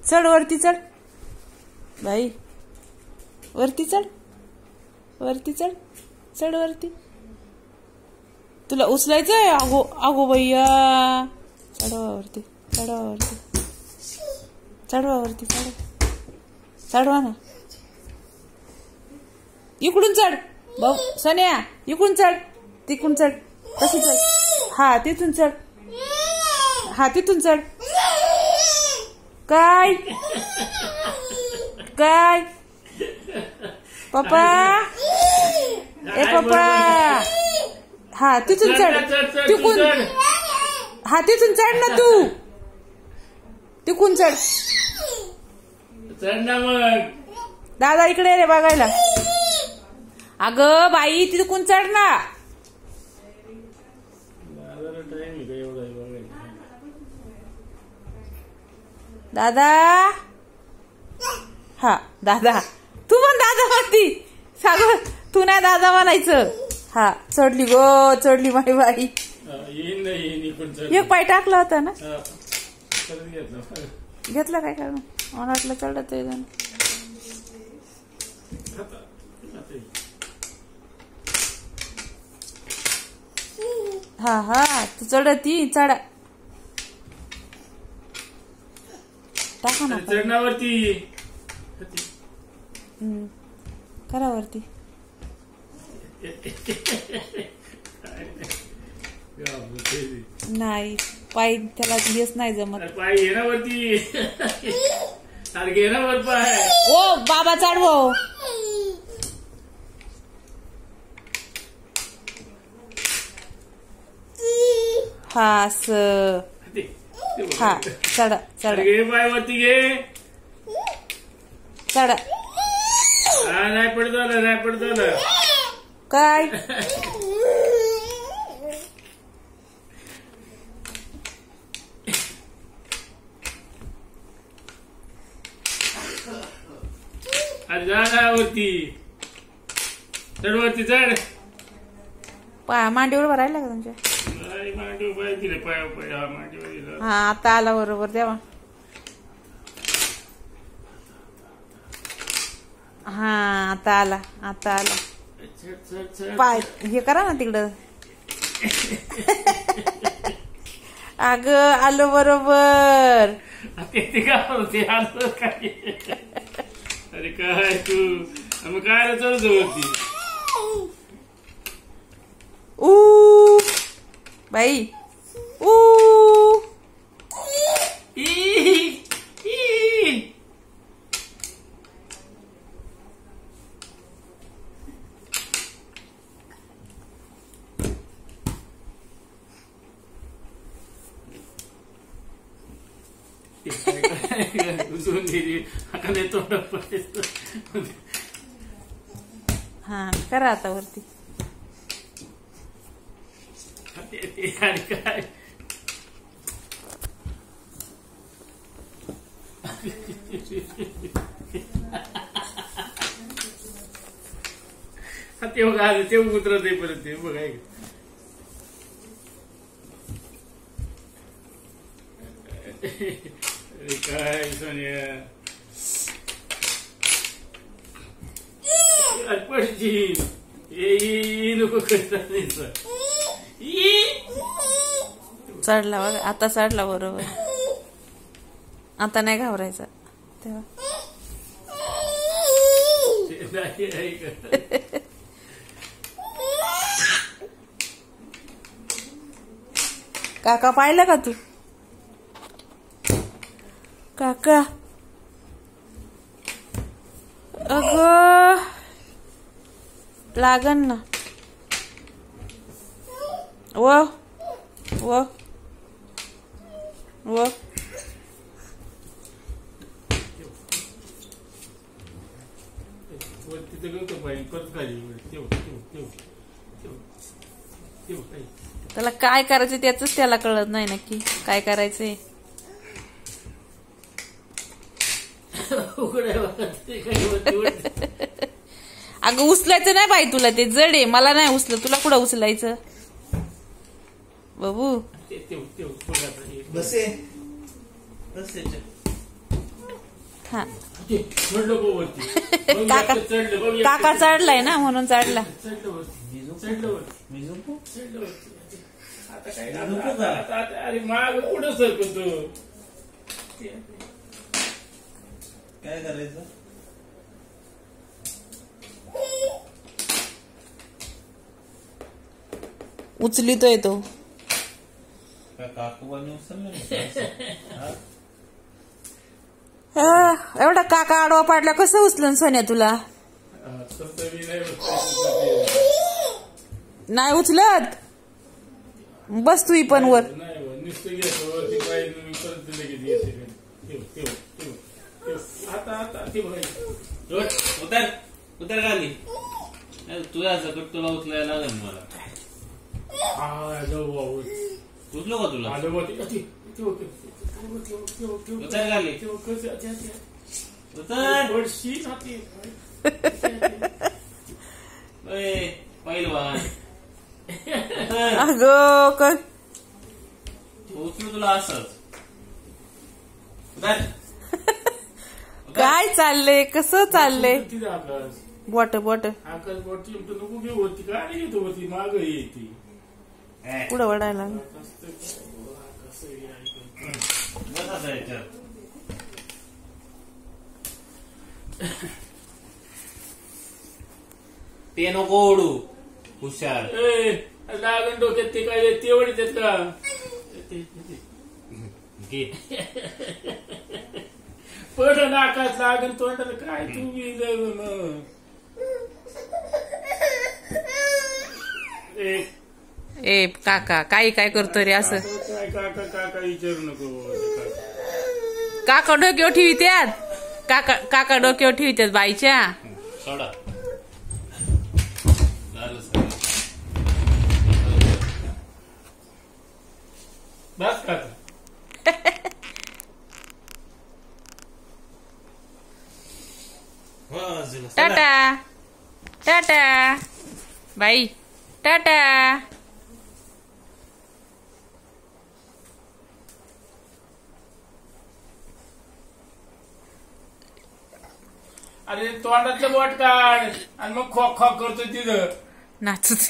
चढ वरती चढ बाई, वरती चढ, वरती चढ, चढ वरती. तुला उचलायचंय. अगो अगो भैया, चढवा वरती, चढवा वरती, चढवा वरती, चढवा ना. इकडून चढ भाऊ सोन्या, इकडून चढ, तिकडून चढ, कशी चढ. हा तिथून चढ, हा तिथून चढ. काय काय पप्पा, ए पप्पा, हा तिथून चढ, तिकून, हा तिथून चढ ना तू, तिकून चढ. दादा इकडे रे बघायला. अगं बाई तिथून चढ ना. दादा, हा दादा, तू पण दादा म्हणती. सागर तू नाही दादा म्हणायचं. हा चढली गो, चढली माझी बाई. एक पाय टाकला होता ना, घेतला काय कारण मला वाटलं चढत आहे. हा हा तू चढती, चढा टाका ना चढणावरती, करा वरती. नाही पाय त्याला हेच नाही जमत. पाय घेण्यावरती सारखे ना वर पाय. ओ बाबा चढवो. हा असं, हा चढा चढा, घे पाय वरती घे. चढा. हा नाही पडतो ना, नाही पडतो ना. काय अरे जा ना वरती, चढ वरती चढ. पाय मांडीवर भरायला का तुमच्या. मांडीवर पाय दिले, पाय पाय, हा मांडीवर दिला. हा आता आला बरोबर तेव्हा. हा आता आला, आता आला. पाय हे करा ना तिकडं. अग आलो बरोबर. ते आलो काय. अरे काय तू, मग काय चढत वरती. बाई हा करा आता वरती. काय ते बघा, ते उतरत आहे परत. ते बघाय काय सोन्या पडची नको करता. चढला बघा, आता चढला बरोबर. आता नाही घाबरायचा तेव्हा. काका पाहिलं का तू. काका अगं लागन ना. व व व त्याला काय करायचं त्याच त्याला कळत नाही नक्की काय करायचंय. अगं उचलायचं नाही बाई तुला, ते जड आहे. मला नाही उचलं, तुला कुठं उचलायचं बाबू. हा चढलो गो वरती काका चढलं बघ काका चढलाय ना म्हणून चढला. चढलं वरती चढलं वरती चढलं वरती. आता काय अरे माग पुढं सरकतो. काय करायचं? उचलितोय तो. काकूबाने उचललं एवढा काका आडवा पाडला कसं उचलन सोन्या तुला? नाही उचलत. बस तू पण वर. उतर उतर खाली. तुझ्या सकट तुला उचलायला लागेल मला. उचलो का तुला? उतर खाली. उतर पहिलवान. अगं उचलू तुला असंच. उतर. काय चाललंय कसं चाललंय? बोट बोट आकाश बोट नको घेऊ होती काय घेतो होती माग येते पुढं वडायला. ते नको ओढू. हुशार. लागण डोक्यात ते काय तेवढीच आहेत का? पड नाकात लागण तोंडाला काय तुम्ही ए काका काही काय करतो रे असं? काय काका काका विचारू नको. काका डोक्यावर ठेवित्यात. काका डोक्यावर ठेवित्यात बाईच्या. सोडा. बस काका. Tata tata bye Tata. अरे तोंडातलं बोट काढ आणि मग खॉक खॉक करतो तिथं नाचत.